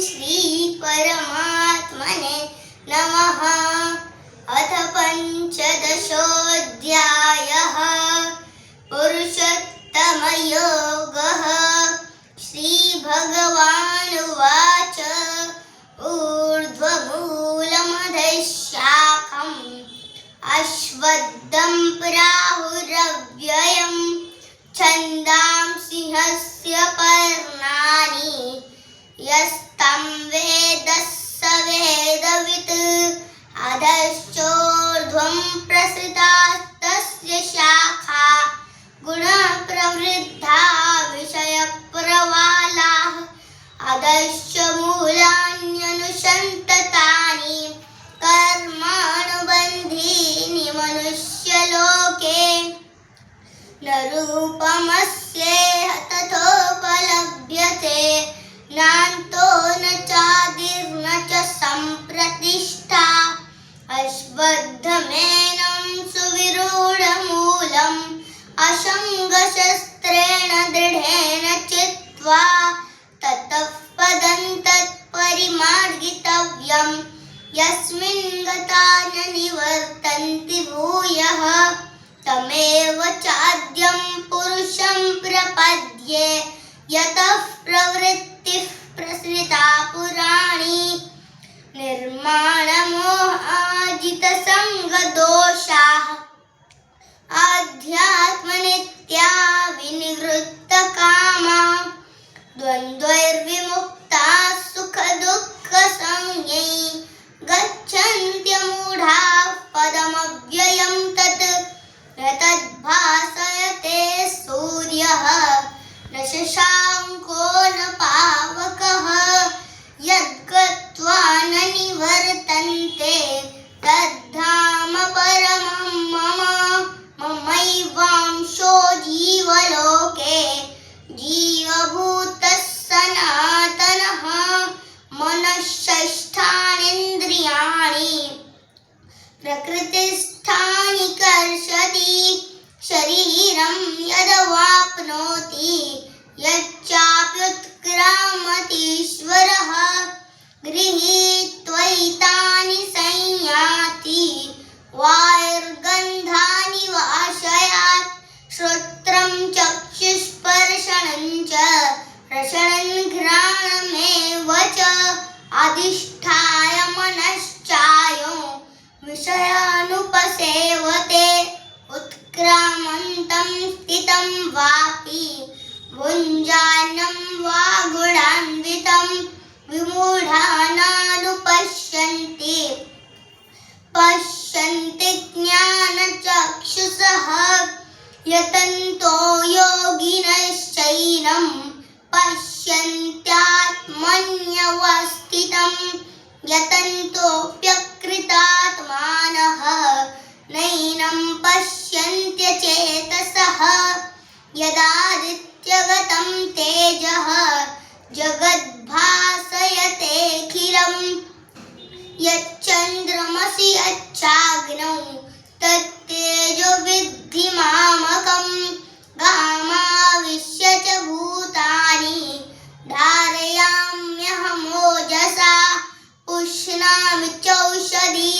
श्री परमात्मने नमः। अथ पंचदशोऽध्यायः पुरुषोत्तमयोगः। श्रीभगवानुवाच ऊर्ध्वमूलमधःशाखम् अश्वत्थं प्राहुरव्ययम् छन्दांसि हस्य पर्णानि यस्तं वेद स वेदवित् अधश्चोर्ध्वं प्रसृतास्तस्य शाखा गुणप्रवृद्धा विषयप्रवालाः अधश्च मूलान्यनुसन्ततानि कर्मानुबन्धीनि मनुष्यलोके न रूपमस्येह तथोपलभ्यते नान्तो न चादिर्न च सम्प्रतिष्ठा। अश्वत्थमेनं सुविरूढमूलम् असङ्गशस्त्रेण दृढेन चित्वा ततः पदं तत्परिमार्गितव्यम् यस्मिन् गता न निवर्तन्ति भूयः तमेव चाद्यं पुरुषं प्रपद्ये यतः प्रवृत्तिः प्रसृता पुराणी निर्माणमोहाजितसङ्गदोषाः आध्यात्मनित्या विनिवृत्तकामा द्वन्द्वैर्विमुक्ताः सुखदुःखसंज्ञैः गच्छन्त्यमूढाः पदमव्ययं तत् न तद्भासयते सूर्यः न शशाङ्को न पावकः यद्गत्वा न निवर्तन्ते तद्धाम परमं मम। ममैवांशो जीवलोके जीवभूतः सनातनः मनःषष्ठानीन्द्रियाणि प्रकृतिस्थानि कर्षति शरीरं यदवाप्नोति यच्चाप्युत्क्रामतीश्वरः गृहीत्वैतानि संयाति वायुर्गन्धानि वाशयात् श्रोत्रं चक्षुस्पर्शनं च रसनं घ्राणमेव च अधिष्ठाय मनश्चायं विषयानुपसेवते उत्क्रामन्तं स्थितं वापि भुञ्जानं वा गुणान्वितं विमूढानानुपश्यन्ति पश्यन्ति ज्ञानचक्षुषः यतन्तो योगिनश्चैनं पश्यन्त्यात्मन्यवस्थितं यतन्तोऽप्यकृतात्मानः नैनं पश्यन्त्यचेतसः यदादित्यगतं तेजः जगद्भासयतेऽखिलम् यच्चन्द्रमसि यच्चाग्नौ तत्तेजो विद्धि मामकम् गामाविश्य च भूतानि धारयाम्यहमोजसा पुष्णामि चौषधी